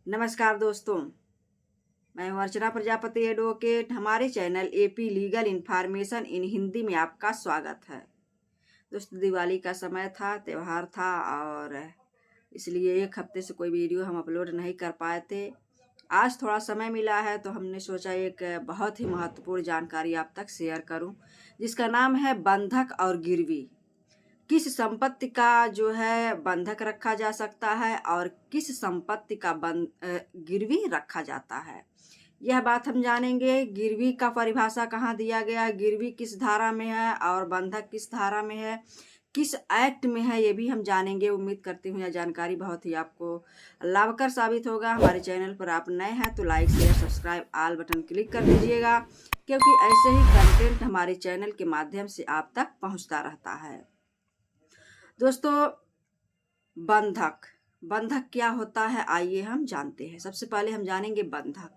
नमस्कार दोस्तों, मैं हूं अर्चना प्रजापति एडवोकेट। हमारे channel AP legal information in Hindi में आपका स्वागत है। दोस्तों, दिवाली का समय था, त्यौहार था और इसलिए एक हफ्ते से कोई वीडियो हम अपलोड नहीं कर पाए थे। आज थोड़ा समय मिला है तो हमने सोचा एक बहुत ही महत्वपूर्ण जानकारी आप तक शेयर करूं, जिसका नाम है बंधक और गिरवी। किस संपत्ति का जो है बंधक रखा जा सकता है और किस संपत्ति का गिरवी रखा जाता है, यह बात हम जानेंगे। गिरवी का परिभाषा कहाँ दिया गया है, गिरवी किस धारा में है और बंधक किस धारा में है, किस एक्ट में है, ये भी हम जानेंगे। उम्मीद करती हूँ यह जानकारी बहुत ही आपको लाभकर साबित होगा। हमारे चैनल पर आप नए हैं तो like share subscribe all button click कर दीजिएगा, क्योंकि ऐसे ही कंटेंट हमारे चैनल के माध्यम से आप तक पहुँचता रहता है। दोस्तों, बंधक क्या होता है, आइए हम जानते हैं। सबसे पहले हम जानेंगे बंधक।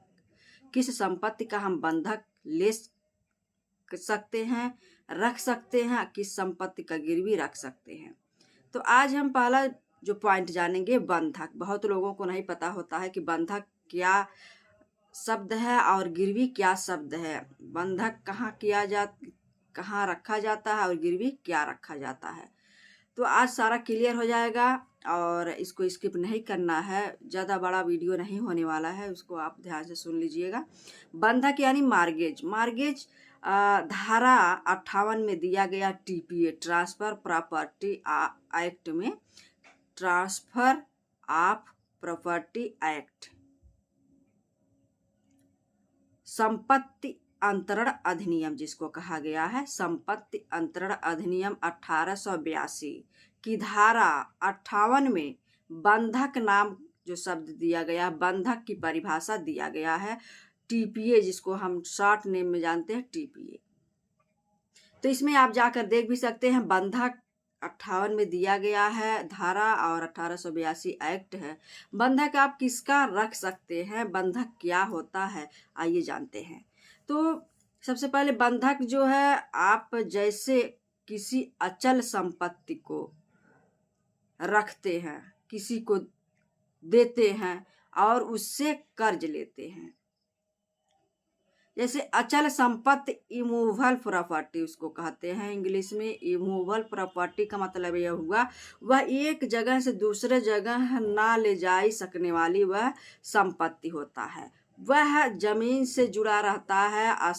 किस संपत्ति का हम बंधक ले सकते हैं, रख सकते हैं, किस संपत्ति का गिरवी रख सकते हैं। तो आज हम पहला जो पॉइंट जानेंगे, बंधक। बहुत लोगों को नहीं पता होता है कि बंधक क्या शब्द है और गिरवी क्या शब्द है। बंधक कहाँ रखा जाता है और गिरवी क्या रखा जाता है। तो आज सारा क्लियर हो जाएगा और इसको स्किप नहीं करना है। ज़्यादा बड़ा वीडियो नहीं होने वाला है, उसको आप ध्यान से सुन लीजिएगा। बंधक यानी मार्गेज धारा 58 में दिया गया टीपीए, ट्रांसफर प्रॉपर्टी एक्ट में, ट्रांसफर ऑफ प्रॉपर्टी एक्ट, संपत्ति अंतरण अधिनियम जिसको कहा गया है, संपत्ति अंतरण अधिनियम 1882 की धारा 58 में बंधक नाम जो शब्द दिया गया, बंधक की परिभाषा दिया गया है, टीपीए, जिसको हम शॉर्ट नेम में जानते हैं टीपीए। तो इसमें आप जाकर देख भी सकते हैं, बंधक 58 में दिया गया है धारा और 1882 एक्ट है। बंधक आप किसका रख सकते हैं, बंधक क्या होता है, आइए जानते हैं। तो सबसे पहले बंधक जो है, आप जैसे किसी अचल संपत्ति को रखते हैं, किसी को देते हैं और उससे कर्ज लेते हैं। जैसे अचल संपत्ति इमूवेबल प्रॉपर्टी उसको कहते हैं इंग्लिश में। इमूवेबल प्रॉपर्टी का मतलब यह हुआ, वह एक जगह से दूसरे जगह ना ले जा सकने वाली वह संपत्ति होता है। वह जमीन से जुड़ा रहता है,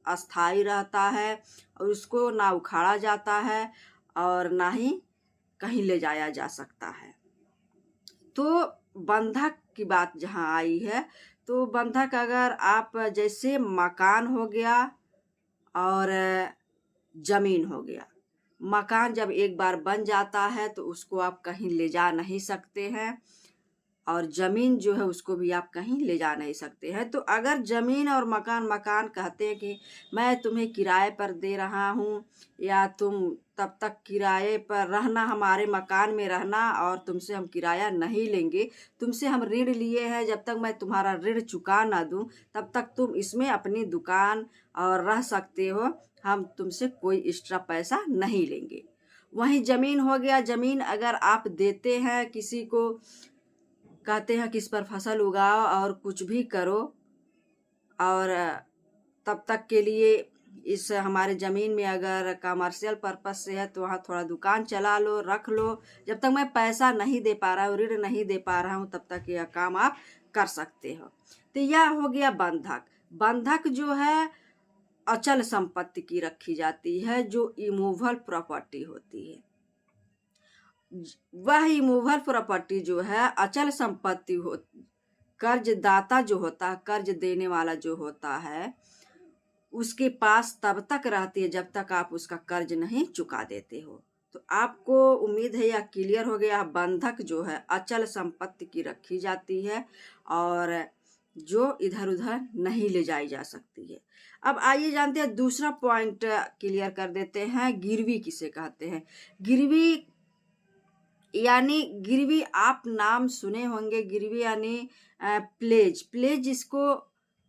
अस्थाई रहता है और उसको ना उखाड़ा जाता है और ना ही कहीं ले जाया जा सकता है। तो बंधक की बात जहाँ आई है, तो बंधक अगर आप जैसे मकान हो गया और जमीन हो गया। मकान जब एक बार बन जाता है तो उसको आप कहीं ले जा नहीं सकते हैं और जमीन जो है उसको भी आप कहीं ले जा नहीं सकते हैं। तो अगर जमीन और मकान कहते हैं कि मैं तुम्हें किराए पर दे रहा हूँ या तुम तब तक किराए पर रहना, हमारे मकान में रहना और तुमसे हम किराया नहीं लेंगे, तुमसे हम ऋण लिए हैं, जब तक मैं तुम्हारा ऋण चुका ना दूँ तब तक तुम इसमें अपनी दुकान और रह सकते हो, हम तुमसे कोई एक्स्ट्रा पैसा नहीं लेंगे। वहीं जमीन हो गया, जमीन अगर आप देते हैं किसी को, कहते हैं कि इस पर फसल उगाओ और कुछ भी करो और तब तक के लिए इस हमारे ज़मीन में अगर कमर्शियल पर्पस से है तो वहाँ थोड़ा दुकान चला लो, रख लो, जब तक मैं पैसा नहीं दे पा रहा हूँ, ऋण नहीं दे पा रहा हूँ, तब तक यह काम आप कर सकते हो। तो यह हो गया बंधक। बंधक जो है अचल संपत्ति की रखी जाती है, जो इमूवेबल प्रॉपर्टी होती है। वह इमूवेबल प्रॉपर्टी जो है अचल संपत्ति हो, कर्जदाता जो होता है, कर्ज देने वाला जो होता है, उसके पास तब तक रहती है जब तक आप उसका कर्ज नहीं चुका देते हो। तो आपको उम्मीद है यह क्लियर हो गया। बंधक जो है अचल संपत्ति की रखी जाती है और जो इधर उधर नहीं ले जाई जा सकती है। अब आइए जानते हैं, दूसरा पॉइंट क्लियर कर देते हैं, गिरवी किसे कहते हैं। गिरवी आप नाम सुने होंगे, गिरवी यानी प्लेज इसको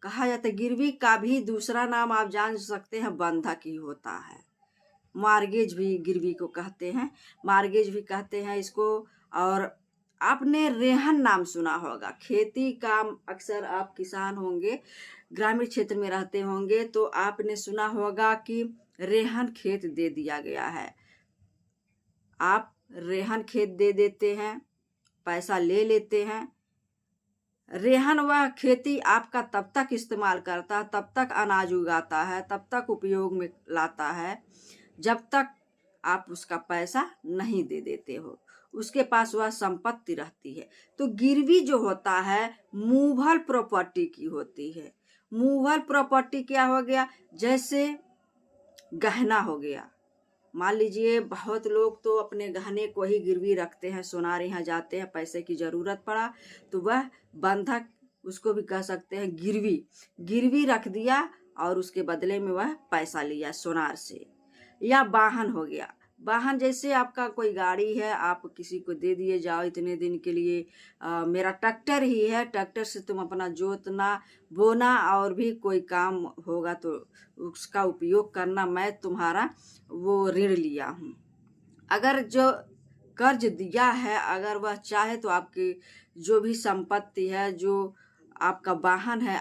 कहा जाता है। गिरवी का भी दूसरा नाम आप जान सकते हैं, बंधक ही होता है। मार्गेज भी गिरवी को कहते हैं, मार्गेज भी कहते हैं इसको। और आपने रेहन नाम सुना होगा। खेती का अक्सर आप किसान होंगे, ग्रामीण क्षेत्र में रहते होंगे, तो आपने सुना होगा कि रेहन खेत दे दिया गया है। आप रेहन खेत दे देते हैं, पैसा ले लेते हैं। रेहन वह खेती आपका तब तक इस्तेमाल करता है, तब तक अनाज उगाता है, तब तक उपयोग में लाता है, जब तक आप उसका पैसा नहीं दे देते हो। उसके पास वह संपत्ति रहती है। तो गिरवी जो होता है मूवल प्रॉपर्टी की होती है। मूवल प्रॉपर्टी क्या हो गया? जैसे गहना हो गया। मान लीजिए बहुत लोग तो अपने गहने को ही गिरवी रखते हैं, सोनार यहाँ जाते हैं, पैसे की जरूरत पड़ा तो वह बंधक, उसको भी कह सकते हैं गिरवी, गिरवी रख दिया और उसके बदले में वह पैसा लिया सोनार से। या वाहन हो गया। वाहन जैसे आपका कोई गाड़ी है, आप किसी को दे दिए, जाओ इतने दिन के लिए मेरा ट्रैक्टर ही है, ट्रैक्टर से तुम अपना जोतना बोना और भी कोई काम होगा तो उसका उपयोग करना, मैं तुम्हारा वो ऋण लिया हूँ। अगर जो कर्ज दिया है, अगर वह चाहे तो आपकी जो भी संपत्ति है, जो आपका वाहन है,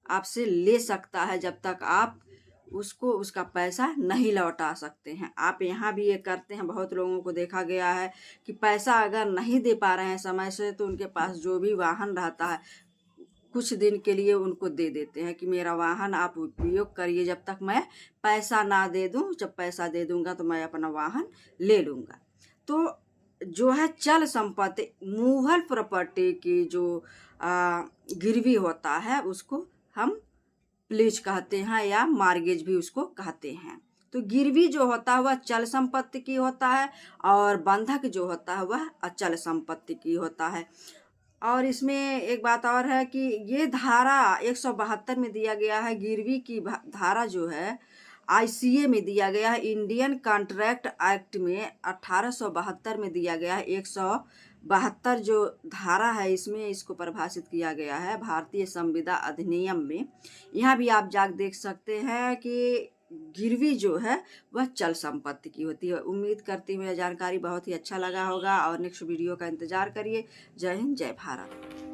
आपसे ले सकता है जब तक आप उसको उसका पैसा नहीं लौटा सकते हैं। आप यहाँ भी ये करते हैं, बहुत लोगों को देखा गया है कि पैसा अगर नहीं दे पा रहे हैं समय से, तो उनके पास जो भी वाहन रहता है कुछ दिन के लिए उनको दे देते हैं कि मेरा वाहन आप उपयोग करिए जब तक मैं पैसा ना दे दूं, जब पैसा दे दूंगा तो मैं अपना वाहन ले लूँगा। तो जो है चल संपत्ति, मूवल प्रॉपर्टी की जो गिरवी होता है उसको हम प्लीज कहते हैं या मार्गेज भी उसको कहते हैं। तो गिरवी जो होता है वह चल संपत्ति की होता है और बंधक जो होता है वह अचल संपत्ति की होता है। और इसमें एक बात और है कि ये धारा 172 में दिया गया है। गिरवी की धारा जो है ICA में दिया गया है, इंडियन कॉन्ट्रैक्ट एक्ट में 1872 में दिया गया है। 172 जो धारा है इसमें इसको परिभाषित किया गया है भारतीय संविदा अधिनियम में। यहाँ भी आप जाकर देख सकते हैं कि गिरवी जो है वह चल संपत्ति की होती है। उम्मीद करती हूँ यह जानकारी बहुत ही अच्छा लगा होगा और नेक्स्ट वीडियो का इंतजार करिए। जय हिंद, जय भारत।